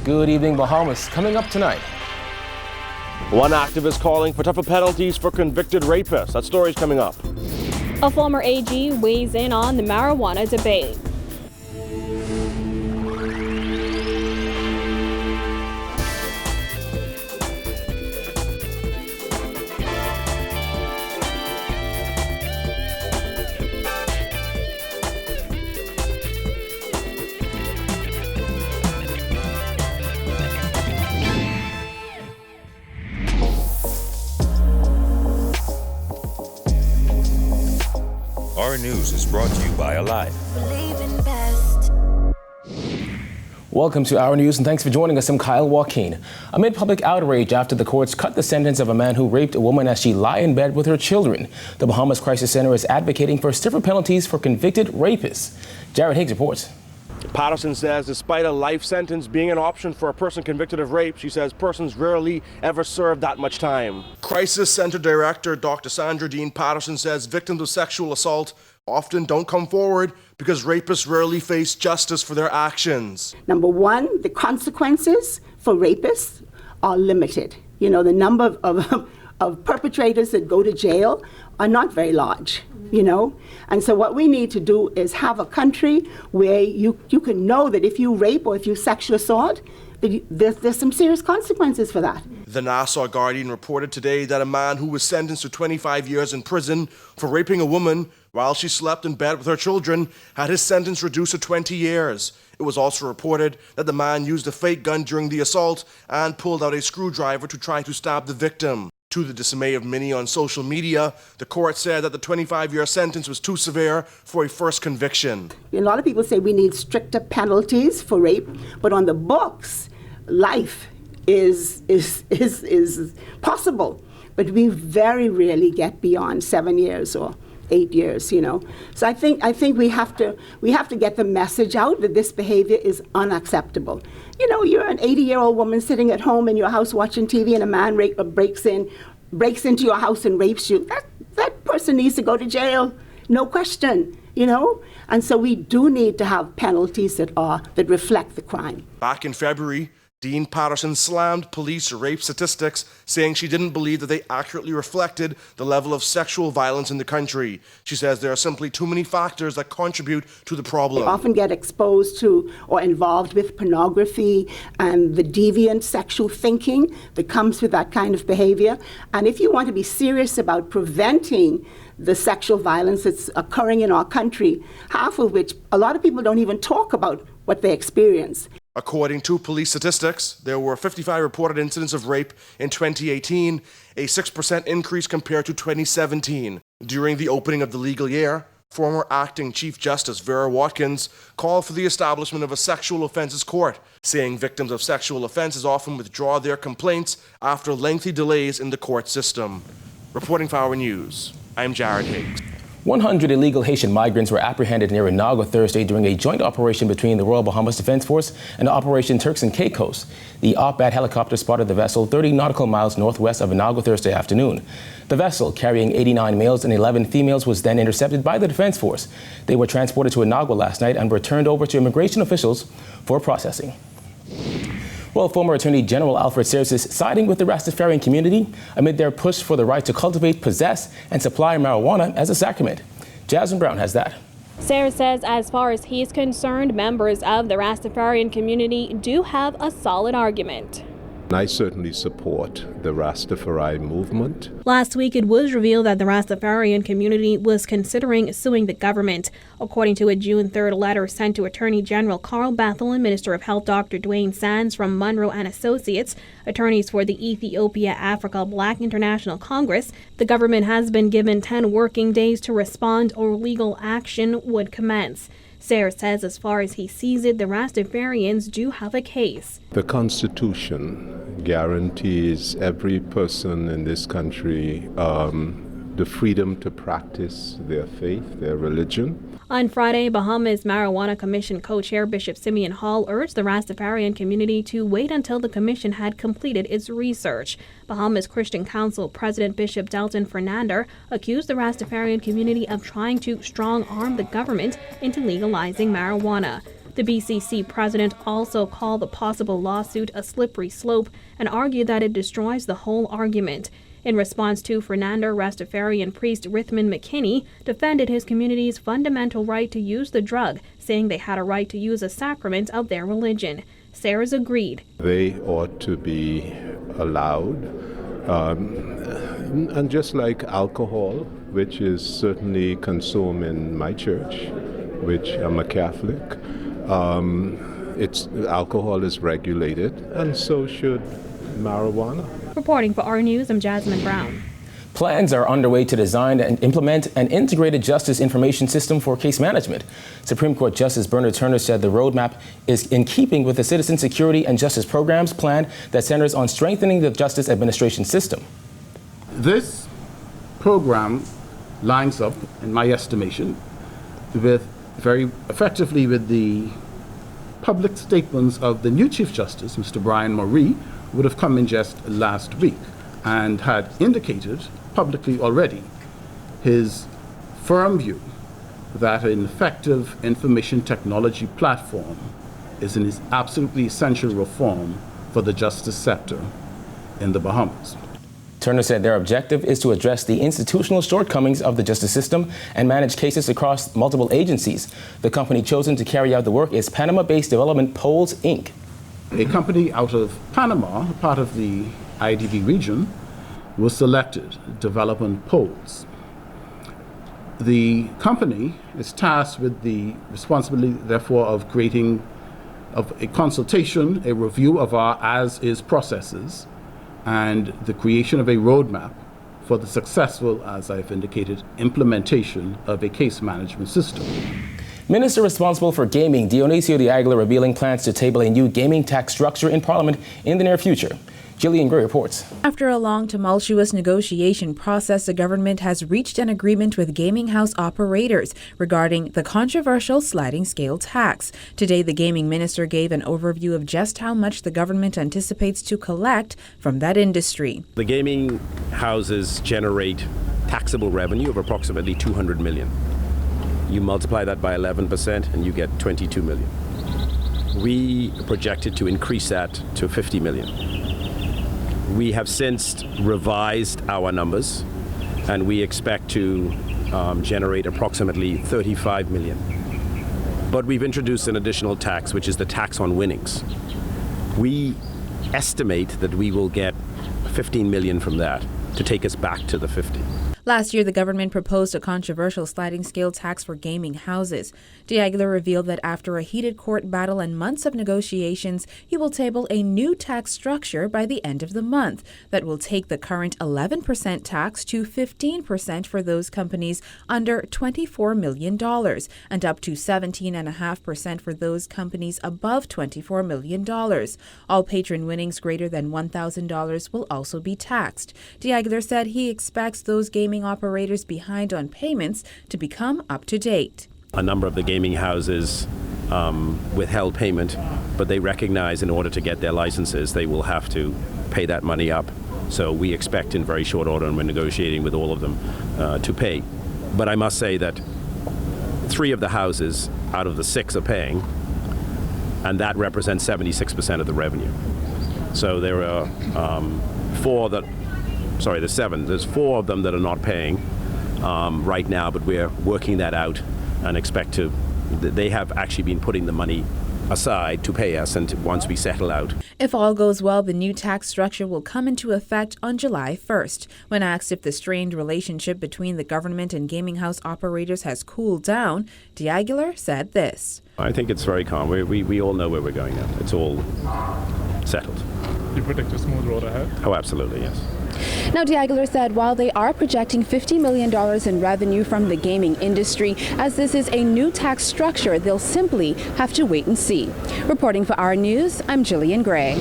Good evening, Bahamas. Coming up tonight. One activist calling for tougher penalties for convicted rapists. That story's coming up. A former AG weighs in on the marijuana debate. Our news is brought to you by Alive. Welcome to Our News and thanks for joining us. I'm Kyle Joaquin. Amid public outrage after the courts cut the sentence of a man who raped a woman as she lay in bed with her children, the Bahamas Crisis Center is advocating for stiffer penalties for convicted rapists. Jared Higgs reports. Patterson says despite a life sentence being an option for a person convicted of rape, she says persons rarely ever serve that much time. Crisis Center Director Dr. Sandra Dean Patterson says victims of sexual assault often don't come forward because rapists rarely face justice for their actions. Number one, the consequences for rapists are limited. You know, the number of perpetrators that go to jail are not very large. You know, and so what we need to do is have a country where you can know that if you rape or if you sexual assault, there's some serious consequences for that. The Nassau Guardian reported today that a man who was sentenced to 25 years in prison for raping a woman while she slept in bed with her children had his sentence reduced to 20 years. It was also reported that the man used a fake gun during the assault and pulled out a screwdriver to try to stab the victim. To the dismay of many on social media, the court said that the 25-year sentence was too severe for a first conviction. A lot of people say we need stricter penalties for rape, but on the books, life is possible. But we very rarely get beyond 7 years or 8 years, you know. So I think we have to get the message out that this behavior is unacceptable. You know, you're an 80-year-old woman sitting at home in your house watching TV, and a man breaks into your house and rapes you. That person needs to go to jail, no question. You know, and so we do need to have penalties that reflect the crime. Back in February, Dean Patterson slammed police rape statistics, saying she didn't believe that they accurately reflected the level of sexual violence in the country. She says there are simply too many factors that contribute to the problem. They often get exposed to or involved with pornography and the deviant sexual thinking that comes with that kind of behavior. And if you want to be serious about preventing the sexual violence that's occurring in our country, half of which a lot of people don't even talk about what they experience. According to police statistics, there were 55 reported incidents of rape in 2018, a 6% increase compared to 2017. During the opening of the legal year, former acting Chief Justice Vera Watkins called for the establishment of a sexual offences court, saying victims of sexual offences often withdraw their complaints after lengthy delays in the court system. Reporting for Our News, I'm Jared Higgs. 100 illegal Haitian migrants were apprehended near Inagua Thursday during a joint operation between the Royal Bahamas Defense Force and Operation Turks and Caicos. The OPAD helicopter spotted the vessel 30 nautical miles northwest of Inagua Thursday afternoon. The vessel, carrying 89 males and 11 females, was then intercepted by the Defense Force. They were transported to Inagua last night and were turned over to immigration officials for processing. Well, former Attorney General Alfred Sayers is siding with the Rastafarian community amid their push for the right to cultivate, possess, and supply marijuana as a sacrament. Jasmine Brown has that. Sayers says as far as he's concerned, members of the Rastafarian community do have a solid argument. I certainly support the Rastafari movement. Last week, it was revealed that the Rastafarian community was considering suing the government. According to a June 3rd letter sent to Attorney General Carl Bethel and Minister of Health Dr. Dwayne Sands from Munro and Associates, attorneys for the Ethiopia Africa Black International Congress, the government has been given 10 working days to respond or legal action would commence. Sayers says as far as he sees it, the Rastafarians do have a case. The Constitution guarantees every person in this country the freedom to practice their faith, their religion. On Friday, Bahamas Marijuana Commission co-chair Bishop Simeon Hall urged the Rastafarian community to wait until the commission had completed its research. Bahamas Christian Council President Bishop Delton Fernander accused the Rastafarian community of trying to strong-arm the government into legalizing marijuana. The BCC president also called the possible lawsuit a slippery slope and argued that it destroys the whole argument. In response to Fernando, Rastafarian priest Rithman McKinney defended his community's fundamental right to use the drug, saying they had a right to use a sacrament of their religion. Sayers agreed. They ought to be allowed, and just like alcohol, which is certainly consumed in my church, which I'm a Catholic, alcohol is regulated, and so should marijuana. Reporting for our News, I'm Jasmine Brown. Plans are underway to design and implement an integrated justice information system for case management. Supreme Court Justice Bernard Turner said the roadmap is in keeping with the Citizen Security and Justice Programs plan that centers on strengthening the justice administration system. This program lines up, in my estimation, with very effectively with the public statements of the new Chief Justice, Mr. Brian Murray, would have come in just last week and had indicated publicly already his firm view that an effective information technology platform is an absolutely essential reform for the justice sector in the Bahamas. Turner said their objective is to address the institutional shortcomings of the justice system and manage cases across multiple agencies. The company chosen to carry out the work is Panama-based development Poles, Inc. A company out of Panama, part of the IDB region, was selected, Development Poles. The company is tasked with the responsibility, therefore, of creating a consultation, a review of our as-is processes, and the creation of a roadmap for the successful, as I've indicated, implementation of a case management system. Minister responsible for gaming, Dionisio de Aguilar, revealing plans to table a new gaming tax structure in Parliament in the near future. Jillian Gray reports. After a long, tumultuous negotiation process, the government has reached an agreement with gaming house operators regarding the controversial sliding scale tax. Today, the gaming minister gave an overview of just how much the government anticipates to collect from that industry. The gaming houses generate taxable revenue of approximately 200 million. You multiply that by 11% and you get 22 million. We projected to increase that to 50 million. We have since revised our numbers, and we expect to generate approximately 35 million. But we've introduced an additional tax, which is the tax on winnings. We estimate that we will get 15 million from that to take us back to the 50. Last year, the government proposed a controversial sliding scale tax for gaming houses. De Aguilar revealed that after a heated court battle and months of negotiations, he will table a new tax structure by the end of the month that will take the current 11% tax to 15% for those companies under $24 million and up to 17.5% for those companies above $24 million. All patron winnings greater than $1,000 will also be taxed. De Aguilar said he expects those gaming operators behind on payments to become up to date. A number of the gaming houses withheld payment, but they recognize in order to get their licenses, they will have to pay that money up. So we expect in very short order, and we're negotiating with all of them to pay. But I must say that 3 of the houses out of the 6 are paying, and that represents 76% of the revenue. So there are 7. There's 4 of them that are not paying right now, but we're working that out and expect to. They have actually been putting the money aside to pay us, and once we settle out. If all goes well, the new tax structure will come into effect on July 1st. When asked if the strained relationship between the government and gaming house operators has cooled down, De Aguilar said this. I think it's very calm. We all know where we're going now. It's all settled. You predict a smooth road ahead? Oh, absolutely, yes. Now, De Aguilar said while they are projecting $50 million in revenue from the gaming industry, as this is a new tax structure, they'll simply have to wait and see. Reporting for Our News, I'm Jillian Gray.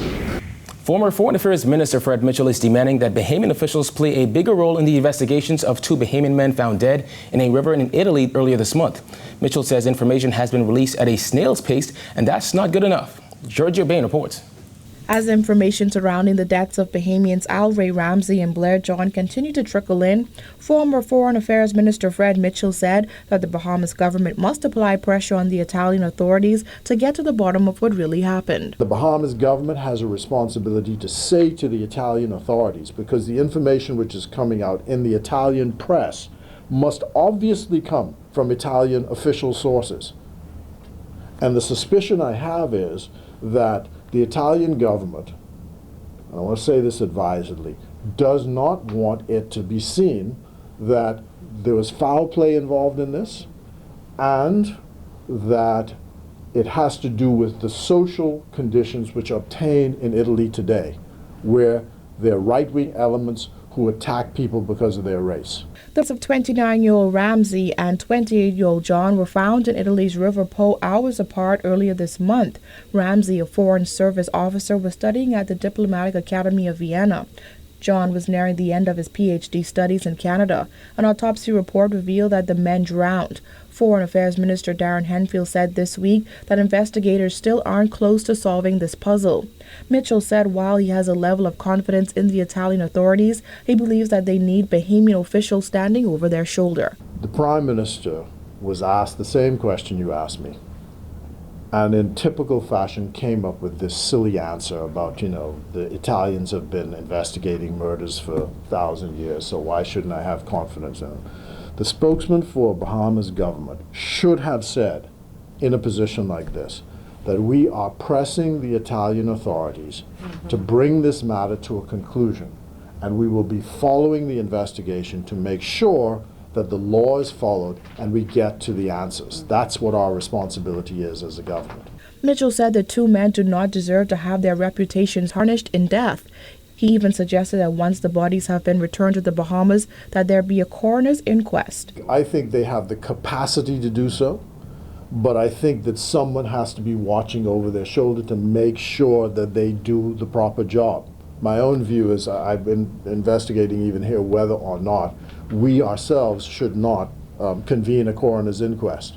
Former Foreign Affairs Minister Fred Mitchell is demanding that Bahamian officials play a bigger role in the investigations of 2 Bahamian men found dead in a river in Italy earlier this month. Mitchell says information has been released at a snail's pace, and that's not good enough. Giorgio Bain reports. As information surrounding the deaths of Bahamians Al Ray Ramsey and Blair John continue to trickle in, former Foreign Affairs Minister Fred Mitchell said that the Bahamas government must apply pressure on the Italian authorities to get to the bottom of what really happened. The Bahamas government has a responsibility to say to the Italian authorities, because the information which is coming out in the Italian press must obviously come from Italian official sources. And the suspicion I have is that the Italian government, and I want to say this advisedly, does not want it to be seen that there was foul play involved in this, and that it has to do with the social conditions which obtain in Italy today, where there are right-wing elements who attack people because of their race. The bodies of 29-year-old Ramsey and 28-year-old John were found in Italy's River Po hours apart earlier this month. Ramsey, a Foreign Service officer, was studying at the Diplomatic Academy of Vienna. John was nearing the end of his PhD studies in Canada. An autopsy report revealed that the men drowned. Foreign Affairs Minister Darren Henfield said this week that investigators still aren't close to solving this puzzle. Mitchell said while he has a level of confidence in the Italian authorities, he believes that they need Bahamian officials standing over their shoulder. The Prime Minister was asked the same question you asked me, and in typical fashion came up with this silly answer about, the Italians have been investigating murders for 1,000 years, so why shouldn't I have confidence in them? The spokesman for Bahamas government should have said, in a position like this, that we are pressing the Italian authorities to bring this matter to a conclusion, and we will be following the investigation to make sure that the law is followed and we get to the answers. That's what our responsibility is as a government. Mitchell said the two men do not deserve to have their reputations tarnished in death. He even suggested that once the bodies have been returned to the Bahamas, that there be a coroner's inquest. I think they have the capacity to do so, but I think that someone has to be watching over their shoulder to make sure that they do the proper job. My own view is, I've been investigating even here whether or not we ourselves should not convene a coroner's inquest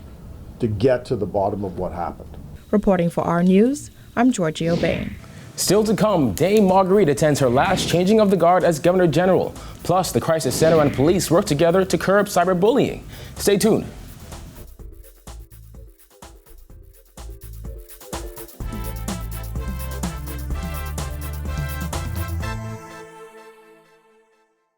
to get to the bottom of what happened. Reporting for our news, I'm Georgie O'Bain. Still to come, Dame Marguerite attends her last changing of the guard as Governor General. Plus, the Crisis Center and police work together to curb cyberbullying. Stay tuned.